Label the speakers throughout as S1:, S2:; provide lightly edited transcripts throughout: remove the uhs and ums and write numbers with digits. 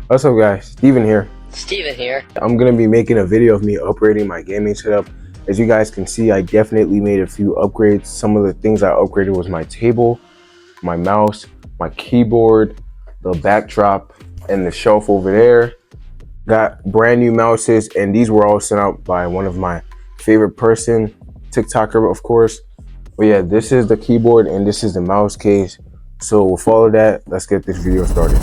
S1: What's up guys, Steven here.
S2: Steven here.
S1: I'm gonna be making a video of me upgrading my gaming setup. As you guys can see, I definitely made a few upgrades. Some of the things I upgraded was my table, my mouse, my keyboard, the backdrop, and the shelf over there. Got brand new mouses, and these were all sent out by one of my favorite person, TikToker of course. But yeah, this is the keyboard and this is the mouse case. So with all of that, let's get this video started.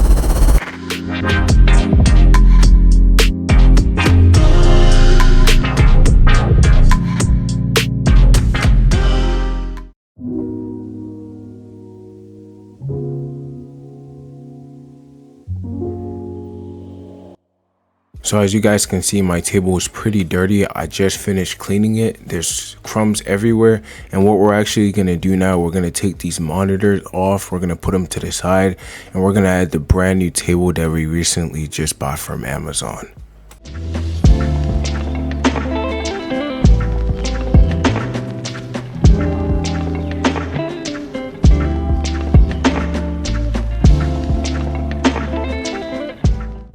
S1: So as you guys can see, my table is pretty dirty. I just finished cleaning it. There's crumbs everywhere. And what we're actually going to do now, we're going to take these monitors off. We're going to put them to the side. And we're going to add the brand new table that we recently just bought from Amazon.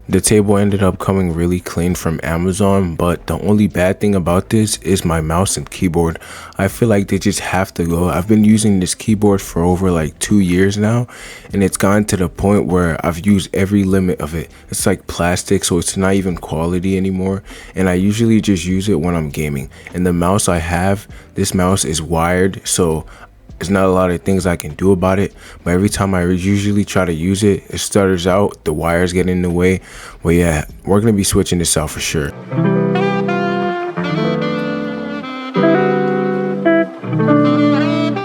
S1: The table ended up coming really clean from Amazon, but the only bad thing about this is my mouse and keyboard. I feel like they just have to go. I've been using this keyboard for over like 2 years now, and it's gotten to the point where I've used every limit of it. It's like plastic, so it's not even quality anymore, and I usually just use it when I'm gaming. And the mouse I have, this mouse is wired, so there's not a lot of things I can do about it, but every time I usually try to use it, it stutters out, the wires get in the way. But yeah, we're gonna be switching this out for sure.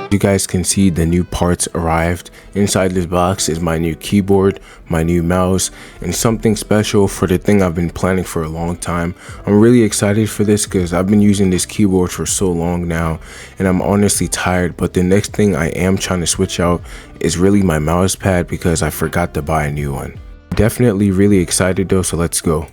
S1: You guys can see the new parts arrived. Inside this box is my new keyboard, my new mouse, and something special for the thing I've been planning for a long time. I'm really excited for this because I've been using this keyboard for so long now, and I'm honestly tired. But the next thing I am trying to switch out is really my mouse pad because I forgot to buy a new one. Definitely really excited though, so let's go.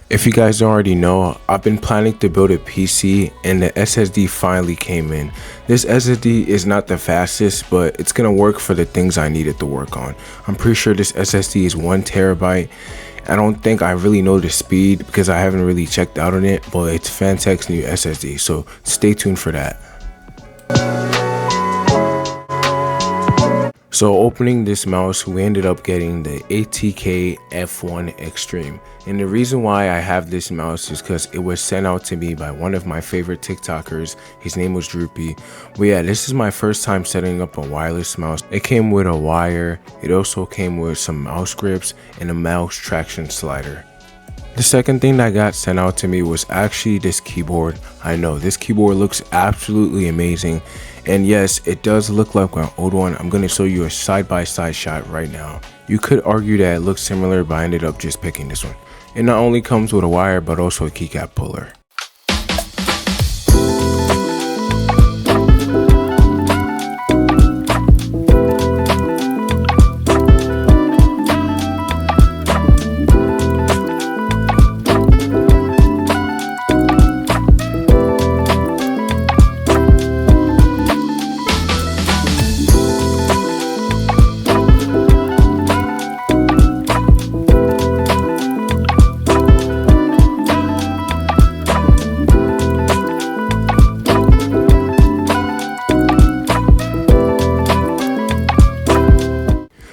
S1: If you guys don't already know, I've been planning to build a PC and the SSD finally came in. This SSD is not the fastest, but it's gonna work for the things I needed to work on. I'm pretty sure this SSD is 1 terabyte. I don't think I really know the speed because I haven't really checked out on it, but it's Fantech's new SSD, so stay tuned for that. So opening this mouse, we ended up getting the ATK F1 Extreme. And the reason why I have this mouse is because it was sent out to me by one of my favorite TikTokers. His name was Droopy. But yeah, this is my first time setting up a wireless mouse. It came with a wire. It also came with some mouse grips and a mouse traction slider. The second thing that got sent out to me was actually this keyboard. I know this keyboard looks absolutely amazing. And yes, it does look like my old one. I'm going to show you a side-by-side shot right now. You could argue that it looks similar, but I ended up just picking this one. It not only comes with a wire, but also a keycap puller.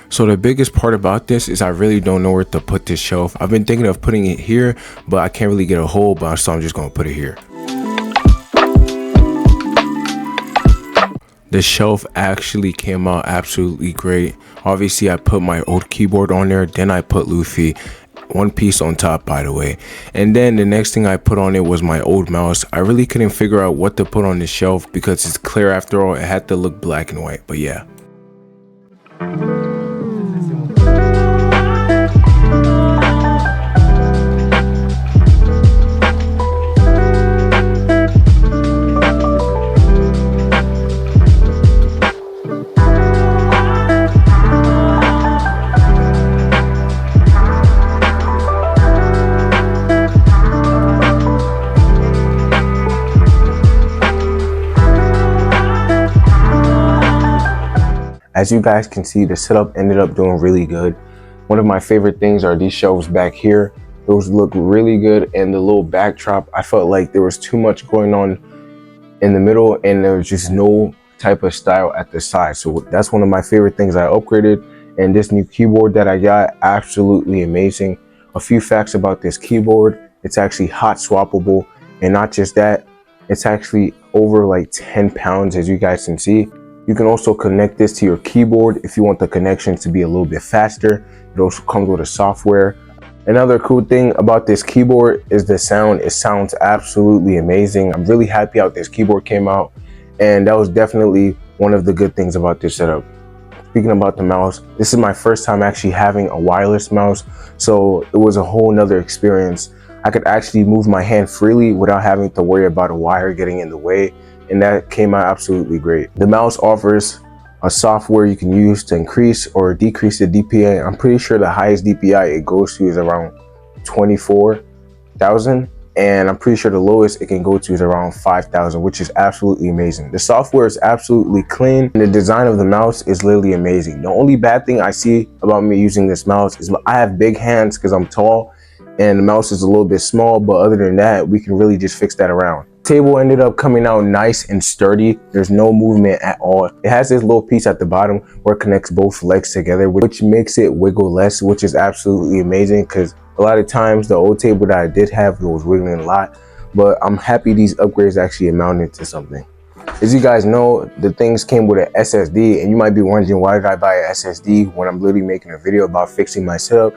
S1: So the biggest part about this is I really don't know where to put this shelf. I've been thinking of putting it here, but I can't really get a hole, so I'm just gonna put it here. The shelf actually came out absolutely great. Obviously I put my old keyboard on there, then I put Luffy. One piece on top, by the way. And then the next thing I put on it was my old mouse. I really couldn't figure out what to put on the shelf because it's clear after all. It had to look black and white, but yeah. As you guys can see, the setup ended up doing really good. One of my favorite things are these shelves back here. Those look really good, and the little backdrop, I felt like there was too much going on in the middle and there was just no type of style at the side. So that's one of my favorite things I upgraded. And this new keyboard that I got, absolutely amazing. A few facts about this keyboard: it's actually hot swappable, and not just that, it's actually over like 10 pounds, as you guys can see. You can also connect this to your keyboard if you want the connections to be a little bit faster. It also comes with a software. Another cool thing about this keyboard is the sound. It sounds absolutely amazing. I'm really happy how this keyboard came out, and that was definitely one of the good things about this setup. Speaking about the mouse, this is my first time actually having a wireless mouse, so it was a whole nother experience. I could actually move my hand freely without having to worry about a wire getting in the way, and that came out absolutely great. The mouse offers a software you can use to increase or decrease the DPI. I'm pretty sure the highest DPI it goes to is around 24,000, and I'm pretty sure the lowest it can go to is around 5,000, which is absolutely amazing. The software is absolutely clean, and the design of the mouse is literally amazing. The only bad thing I see about me using this mouse is I have big hands because I'm tall, and the mouse is a little bit small, but other than that, we can really just fix that around. Table ended up coming out nice and sturdy. There's no movement at all. It has this little piece at the bottom where it connects both legs together, which makes it wiggle less, which is absolutely amazing, because a lot of times the old table that I did have was wiggling a lot. But I'm happy these upgrades actually amounted to something. As you guys know, the things came with an SSD, and you might be wondering, why did I buy an SSD when I'm literally making a video about fixing my setup?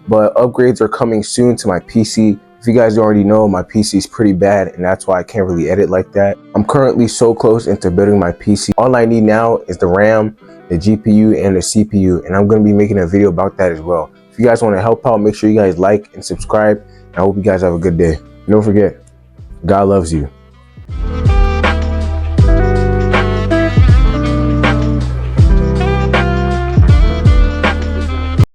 S1: But upgrades are coming soon to my PC. If you guys already know, my PC is pretty bad, and that's why I can't really edit like that. I'm currently so close into building my PC. All I need now is the RAM, the GPU, and the CPU, and I'm going to be making a video about that as well. If you guys want to help out, make sure you guys like and subscribe. I hope you guys have a good day. And don't forget, God loves you.